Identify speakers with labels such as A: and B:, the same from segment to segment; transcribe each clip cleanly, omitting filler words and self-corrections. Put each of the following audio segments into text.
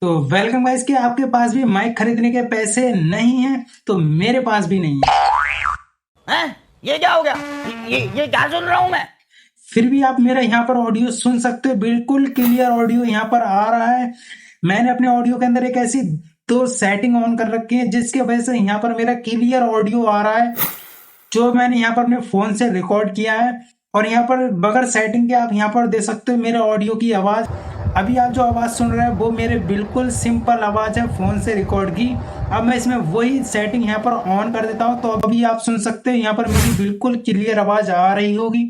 A: तो welcome guys कि आपके पास भी माइक खरीदने के पैसे नहीं हैं तो मेरे पास भी नहीं है।
B: हैं? ये क्या हो गया? ये क्या सुन रहा हूँ मैं?
A: फिर भी आप मेरा यहाँ पर ऑडियो सुन सकते हो, बिल्कुल क्लियर ऑडियो यहाँ पर आ रहा है। मैंने अपने ऑडियो के अंदर एक ऐसी दो सेटिंग ऑन कर रखी है जिसकी वजह से यहाँ पर मेरा क्लियर ऑडियो आ रहा है, जो मैंने यहाँ पर अपने फोन से रिकॉर्ड किया है। और यहाँ पर बगैर सेटिंग के आप यहाँ पर दे सकते हो मेरे ऑडियो की आवाज। अभी आप जो आवाज सुन रहे हैं वो मेरे बिल्कुल सिंपल आवाज है फोन से रिकॉर्ड की। अब मैं इसमें वही सेटिंग यहाँ पर ऑन कर देता हूँ तो अभी आप सुन सकते हो, यहाँ पर मेरी बिल्कुल क्लियर आवाज आ रही होगी।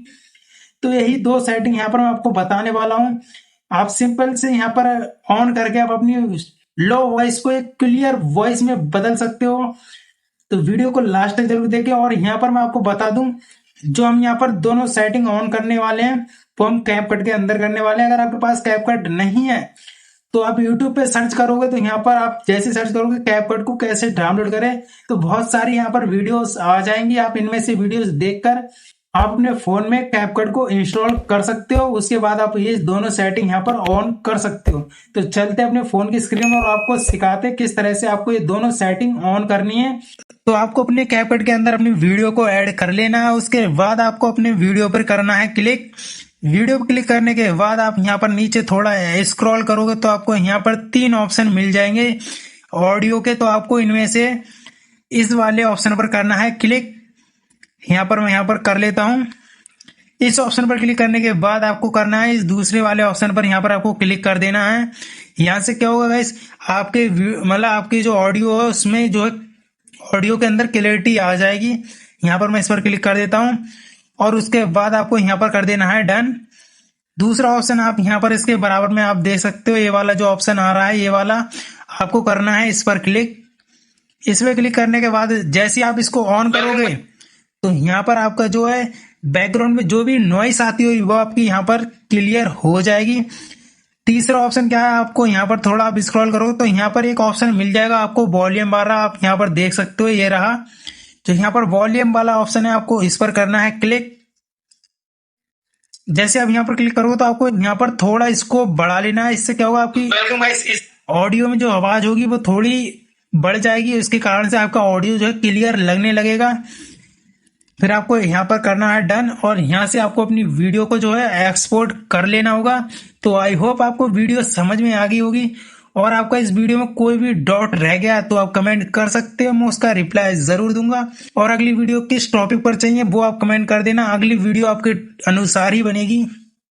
A: तो यही दो सेटिंग यहाँ पर मैं आपको बताने वाला हूँ। आप सिंपल से यहाँ पर ऑन करके आप अपनी लो वॉइस को एक क्लियर वॉइस में बदल सकते हो। तो वीडियो को लास्ट तक जरूर देखें। और यहाँ पर मैं आपको बता दूं, जो हम यहाँ पर दोनों सेटिंग ऑन करने वाले हैं वो हम कैपकट के अंदर करने वाले हैं। अगर आपके पास कैपकट नहीं है तो आप YouTube पे सर्च करोगे तो यहाँ पर आप जैसे सर्च करोगे कैपकट को कैसे डाउनलोड करें तो बहुत सारी यहाँ पर वीडियोस आ जाएंगी। आप इनमें से वीडियोस देखकर आप अपने फोन में कैपकट को इंस्टॉल कर सकते हो। उसके बाद आप ये दोनों सेटिंग यहाँ पर ऑन कर सकते हो। तो चलते अपने फोन की स्क्रीन और आपको सिखाते किस तरह से आपको ये दोनों सेटिंग ऑन करनी है। तो आपको अपने कैपकट के अंदर अपनी वीडियो को ऐड कर लेना है। उसके बाद आपको अपने वीडियो पर करना है क्लिक। वीडियो पर क्लिक करने के बाद आप यहाँ पर नीचे थोड़ा स्क्रॉल करोगे तो आपको यहाँ पर तीन ऑप्शन मिल जाएंगे ऑडियो के। तो आपको इनमें से इस वाले ऑप्शन पर करना है क्लिक। यहाँ पर मैं यहाँ पर कर लेता हूँ। इस ऑप्शन पर क्लिक करने के बाद आपको करना है इस दूसरे वाले ऑप्शन पर, यहाँ पर आपको क्लिक कर देना है। यहाँ से क्या होगा गाइस, आपके मतलब आपकी जो ऑडियो है उसमें जो है ऑडियो के अंदर क्लैरिटी आ जाएगी। यहाँ पर मैं इस पर क्लिक कर देता हूँ और उसके बाद आपको यहाँ पर कर देना है डन। दूसरा ऑप्शन आप यहाँ पर इसके बराबर में आप देख सकते हो, ये वाला जो ऑप्शन आ रहा है ये वाला आपको करना है इस पर क्लिक। इस पर क्लिक करने के बाद जैसे आप इसको ऑन करोगे तो यहाँ पर आपका जो है बैकग्राउंड में जो भी नॉइस आती हुई वो आपकी यहाँ पर क्लियर हो जाएगी। तीसरा ऑप्शन क्या है, आपको यहाँ पर थोड़ा आप स्क्रॉल करोगे तो यहाँ पर एक ऑप्शन मिल जाएगा आपको वॉल्यूम वाला, आप यहाँ पर देख सकते हो ये रहा जो यहाँ पर वॉल्यूम वाला ऑप्शन है, आपको इस पर करना है क्लिक। जैसे आप यहाँ पर क्लिक करोगे तो आपको यहाँ पर थोड़ा इसको बढ़ा लेना है। इससे क्या होगा, आपकी ऑडियो में जो आवाज होगी वो थोड़ी बढ़ जाएगी, उसके कारण से आपका ऑडियो जो है क्लियर लगने लगेगा। फिर आपको यहाँ पर करना है डन और यहाँ से आपको अपनी वीडियो को जो है एक्सपोर्ट कर लेना होगा। तो आई होप आपको वीडियो समझ में आ गई होगी। और आपका इस वीडियो में कोई भी डाउट रह गया तो आप कमेंट कर सकते हो, मैं उसका रिप्लाई जरूर दूंगा। और अगली वीडियो किस टॉपिक पर चाहिए वो आप कमेंट कर देना, अगली वीडियो आपके अनुसार ही बनेगी।